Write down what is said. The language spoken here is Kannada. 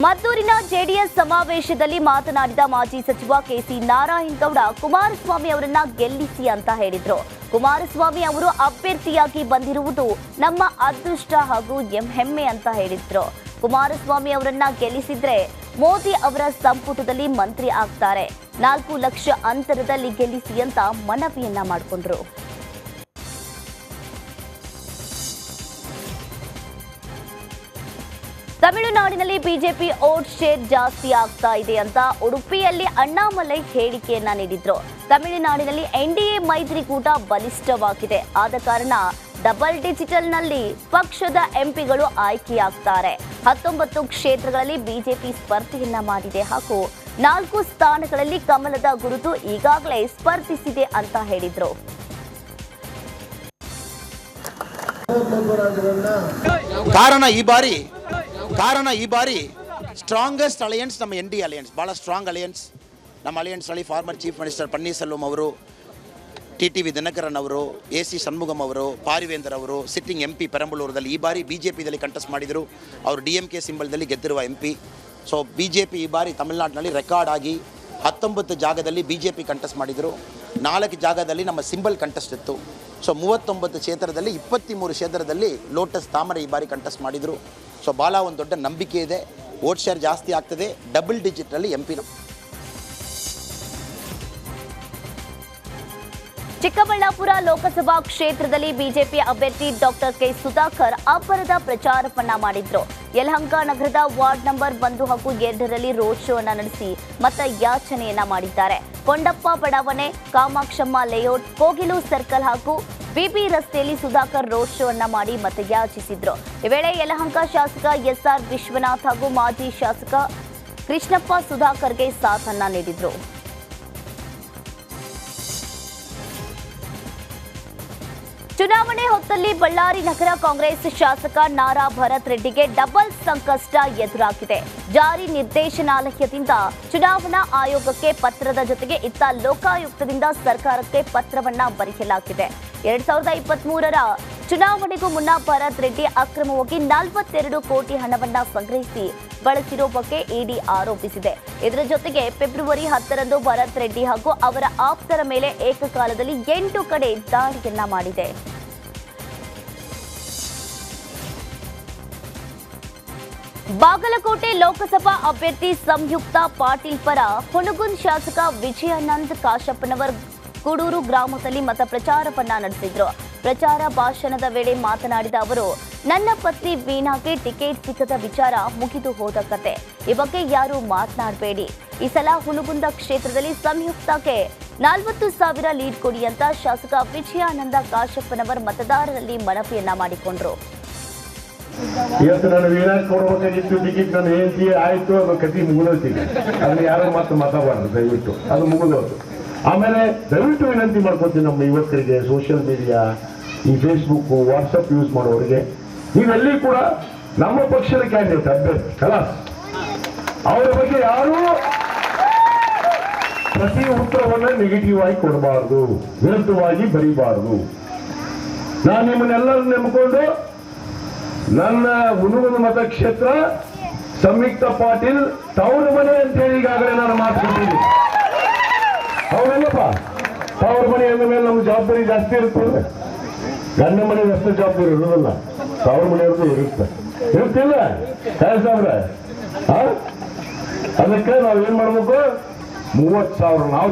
ಮದ್ದೂರಿನ ಜೆಡಿಎಸ್ ಸಮಾವೇಶದಲ್ಲಿ ಮಾತನಾಡಿದ ಮಾಜಿ ಸಚಿವ ಕೆಸಿ ನಾರಾಯಣಗೌಡ ಕುಮಾರಸ್ವಾಮಿ ಅವರನ್ನ ಗೆಲ್ಲಿಸಿ ಅಂತ ಹೇಳಿದ್ರು. ಕುಮಾರಸ್ವಾಮಿ ಅವರು ಅಭ್ಯರ್ಥಿಯಾಗಿ ಬಂದಿರುವುದು ನಮ್ಮ ಅದೃಷ್ಟ ಹಾಗೂ ಹೆಮ್ಮೆ ಅಂತ ಹೇಳಿದ್ರು. ಕುಮಾರಸ್ವಾಮಿ ಅವರನ್ನ ಗೆಲ್ಲಿಸಿದ್ರೆ ಮೋದಿ ಅವರ ಸಂಪುಟದಲ್ಲಿ ಮಂತ್ರಿ ಆಗ್ತಾರೆ. 4 ಲಕ್ಷ ಅಂತರದಲ್ಲಿ ಗೆಲ್ಲಿಸಿ ಅಂತ ಮನವಿಯನ್ನ ಮಾಡಿಕೊಂಡ್ರು. ತಮಿಳುನಾಡಿನಲ್ಲಿ ಬಿಜೆಪಿ ವೋಟ್ ಶೇರ್ ಜಾಸ್ತಿ ಆಗ್ತಾ ಇದೆ ಅಂತ ಉಡುಪಿಯಲ್ಲಿ ಅಣ್ಣಾಮಲೈ ಹೇಳಿಕೆಯನ್ನ ನೀಡಿದ್ರು. ತಮಿಳುನಾಡಿನಲ್ಲಿ ಎನ್ಡಿಎ ಮೈತ್ರಿಕೂಟ ಬಲಿಷ್ಠವಾಗಿದೆ. ಆದ ಕಾರಣ ಡಬಲ್ ಡಿಜಿಟಲ್ನಲ್ಲಿ ಪಕ್ಷದ ಎಂಪಿಗಳು ಆಯ್ಕೆಯಾಗ್ತಾರೆ. 19 ಕ್ಷೇತ್ರಗಳಲ್ಲಿ ಬಿಜೆಪಿ ಸ್ಪರ್ಧೆಯನ್ನ ಮಾಡಿದೆ ಹಾಗೂ 4 ಸ್ಥಾನಗಳಲ್ಲಿ ಕಮಲದ ಗುರುತು ಈಗಾಗಲೇ ಸ್ಪರ್ಧಿಸಿದೆ ಅಂತ ಹೇಳಿದ್ರು. ಕಾರಣ ಈ ಬಾರಿ ಸ್ಟ್ರಾಂಗೆಸ್ಟ್ ಅಲಯನ್ಸ್ ನಮ್ಮ NDA ಅಲಯನ್ಸ್, ಭಾಳ ಸ್ಟ್ರಾಂಗ್ ಅಲಯನ್ಸ್. ನಮ್ಮ ಅಲಯನ್ಸ್ನಲ್ಲಿ ಫಾರ್ಮರ್ ಚೀಫ್ ಮಿನಿಸ್ಟರ್ ಪನ್ನೀರ್ಸೆಲ್ವಂ ಅವರು, TTV ದಿನಕರನ್ ಅವರು, AC ಷಣ್ಮುಗಂ ಅವರು, ಪಾರಿವೇಂದರ್ ಅವರು, ಸಿಟ್ಟಿಂಗ್ MP ಪೆರಂಬಲೂರದಲ್ಲಿ ಈ ಬಾರಿ BJPದಲ್ಲಿ ಕಂಟೆಸ್ಟ್ ಮಾಡಿದರು. ಅವರು DMK ಸಿಂಬಲ್ದಲ್ಲಿ ಗೆದ್ದಿರುವ MP. ಸೊ BJP ಈ ಬಾರಿ ತಮಿಳುನಾಡಿನಲ್ಲಿ ರೆಕಾರ್ಡ್ ಆಗಿ 19 ಜಾಗದಲ್ಲಿ BJP ಕಂಟೆಸ್ಟ್ ಮಾಡಿದರು. 4 ಜಾಗದಲ್ಲಿ ನಮ್ಮ ಸಿಂಬಲ್ ಕಂಟೆಸ್ಟ್ ಇತ್ತು. ಸೊ 39 ಕ್ಷೇತ್ರದಲ್ಲಿ 23 ಕ್ಷೇತ್ರದಲ್ಲಿ ಲೋಟಸ್ ತಾಮರೆ ಈ ಬಾರಿ ಕಂಟೆಸ್ಟ್ ಮಾಡಿದರು. ಸೊ ಭಾಳ ಒಂದು ದೊಡ್ಡ ನಂಬಿಕೆ ಇದೆ. ವೋಟ್ ಶೇರ್ ಜಾಸ್ತಿ ಆಗ್ತದೆ. ಡಬಲ್ ಡಿಜಿಟಲ್ಲಿ MP. ಚಿಕ್ಕಬಳ್ಳಾಪುರ ಲೋಕಸಭಾ ಕ್ಷೇತ್ರದಲ್ಲಿ ಬಿಜೆಪಿ ಅಭ್ಯರ್ಥಿ ಡಾಕ್ಟರ್ ಕೆ ಸುಧಾಕರ್ ಅಬ್ಬರದ ಪ್ರಚಾರವನ್ನ ಮಾಡಿದ್ರು. ಯಲಹಂಕ ನಗರದ ವಾರ್ಡ್ ನಂಬರ್ 1 ಹಾಗೂ 2ರಲ್ಲಿ ರೋಡ್ ಶೋ ಅನ್ನ ನಡೆಸಿ ಮತಯಾಚನೆಯನ್ನ ಮಾಡಿದ್ದಾರೆ. ಕೊಂಡಪ್ಪ ಬಡಾವಣೆ, ಕಾಮಾಕ್ಷಮ್ಮ ಲೇಔಟ್, ಕೋಗಿಲು ಸರ್ಕಲ್ ಹಾಗೂ ಬಿಬಿ ರಸ್ತೆಯಲ್ಲಿ ಸುಧಾಕರ್ ರೋಡ್ ಶೋ ಅನ್ನ ಮಾಡಿ ಮತಯಾಚಿಸಿದ್ರು. ಈ ವೇಳೆ ಯಲಹಂಕ ಶಾಸಕ SR ವಿಶ್ವನಾಥ್ ಹಾಗೂ ಮಾಜಿ ಶಾಸಕ ಕೃಷ್ಣಪ್ಪ ಸುಧಾಕರ್ಗೆ ಸಾಥನ್ನ ನೀಡಿದ್ರು. ಚುನಾವಣೆ ಹೊತ್ತಲ್ಲಿ ಬಳ್ಳಾರಿ ನಗರ ಕಾಂಗ್ರೆಸ್ ಶಾಸಕ ನಾರಾ ಭರತ್ ರೆಡ್ಡಿಗೆ ಡಬಲ್ ಸಂಕಷ್ಟ ಎದುರಾಗಿದೆ. ಜಾರಿ ನಿರ್ದೇಶನಾಲಯದಿಂದ ಚುನಾವಣಾ ಆಯೋಗಕ್ಕೆ ಪತ್ರದ ಜೊತೆಗೆ ಇತ್ತ ಲೋಕಾಯುಕ್ತದಿಂದ ಸರ್ಕಾರಕ್ಕೆ ಪತ್ರವನ್ನ ಬರೆಯಲಾಗಿದೆ. 2023ರ ಚುನಾವಣೆಗೂ ಮುನ್ನ ಭರತ್ ರೆಡ್ಡಿ ಅಕ್ರಮವಾಗಿ 42 ಕೋಟಿ ಹಣವನ್ನ ಸಂಗ್ರಹಿಸಿ ಬಳಸಿರೋ ಬಗ್ಗೆ ಇಡಿ ಆರೋಪಿಸಿದೆ. ಇದರ ಜೊತೆಗೆ ಫೆಬ್ರವರಿ 10ರಂದು ಭರತ್ ರೆಡ್ಡಿ ಹಾಗೂ ಅವರ ಆಪ್ತರ ಮೇಲೆ ಏಕಕಾಲದಲ್ಲಿ 8 ಕಡೆ ದಾಳಿಯನ್ನ ಮಾಡಿದೆ. ಬಾಗಲಕೋಟೆ ಲೋಕಸಭಾ ಅಭ್ಯರ್ಥಿ ಸಂಯುಕ್ತ ಪಾಟೀಲ್ ಪರ ಹುಣಗುಂದ್ ಶಾಸಕ ವಿಜಯಾನಂದ್ ಕಾಶಪ್ಪನವರ್ ಕೂಡೂರು ಗ್ರಾಮದಲ್ಲಿ ಮತ ಪ್ರಚಾರವನ್ನ ನಡೆಸಿದ್ರು. ಪ್ರಚಾರ ಭಾಷಣದ ವೇಳೆ ಮಾತನಾಡಿದ ಅವರು, ನನ್ನ ಪತ್ನಿ ವೀಣಾಗೆ ಟಿಕೆಟ್ ಸಿಕ್ಕದ ವಿಚಾರ ಮುಗಿದು ಹೋದ ಕತೆ. ಈ ಬಗ್ಗೆ ಯಾರು ಮಾತನಾಡಬೇಡಿ. ಈ ಸಲ ಹುಣಗುಂದ ಕ್ಷೇತ್ರದಲ್ಲಿ ಸಂಯುಕ್ತಕ್ಕೆ 40,000 ಲೀಡ್ ಕೊಡಿ ಅಂತ ಶಾಸಕ ವಿಜಯಾನಂದ ಕಾಶಪ್ಪನವರ್ ಮತದಾರರಲ್ಲಿ ಮನವಿಯನ್ನ ಮಾಡಿಕೊಂಡ್ರು. ಇವತ್ತು ನಾನು ವೀಣಾಗ್ ಕೊಡಬೇಕಾಗಿತ್ತು ಟಿಕೆಟ್, ನನ್ನ ಹೆಂಡತಿ ಆಯ್ತು, ಅದು ಕತಿ ಮುಗಿದೋಗ್ತೀನಿ. ಅದನ್ನ ಯಾರು ಮತ್ತೆ ಮಾತಾಡಬಾರ್ದು ದಯವಿಟ್ಟು, ಅದು ಮುಗಿದೋದು. ಆಮೇಲೆ ದಯವಿಟ್ಟು ವಿನಂತಿ ಮಾಡ್ಕೊತೀನಿ ನಮ್ಮ ಯುವಕರಿಗೆ, ಸೋಷಿಯಲ್ ಮೀಡಿಯಾ, ಈ ಫೇಸ್ಬುಕ್, ವಾಟ್ಸಪ್ ಯೂಸ್ ಮಾಡೋರಿಗೆ, ನೀವೆಲ್ಲಿ ಕೂಡ ನಮ್ಮ ಪಕ್ಷದ ಕ್ಯಾಂಡಿಡೇಟ್ ಅಭ್ಯರ್ಥಿ ಕಲಾಸ್ ಅವರ ಬಗ್ಗೆ ಯಾರೂ ಪ್ರತಿ ಉತ್ತರವನ್ನ ನೆಗೆಟಿವ್ ಆಗಿ ಕೊಡಬಾರ್ದು, ವಿರುದ್ಧವಾಗಿ ಬರೀಬಾರದು. ನಾನು ನಿಮ್ಮನ್ನೆಲ್ಲರೂ ನಂಬಿಕೊಂಡು ನನ್ನ ಹುಣಗುಂದ ಮತಕ್ಷೇತ್ರ ಸಂಯುಕ್ತ ಪಾಟೀಲ್ ತವರ ಮನೆ ಅಂತ ಹೇಳಿ ಈಗಾಗಲೇ ನಾನು ಮಾತುಕೊಟ್ಟಿದ್ದೀನಿ. ಹೌದಲ್ಲಪ್ಪ, ತವರ ಮನೆ ಅಂದ ಮೇಲೆ ನಮ್ಮ ಜವಾಬ್ದಾರಿ ಜಾಸ್ತಿ ಇರುತ್ತೆ. ಗಂಡ ಮನೆ ಅಷ್ಟು ಜವಾಬ್ದಾರಿ ಇರೋದಲ್ಲ, ತವರ ಮನೆಯವ್ರದ್ದು ಇರುತ್ತಿಲ್ಲ ಸಾಹೇಬ್ರೆ. ಅದಕ್ಕೆ ನಾವ್ ಏನ್ ಮಾಡ್ಬೇಕು, 30,000 ನಾವು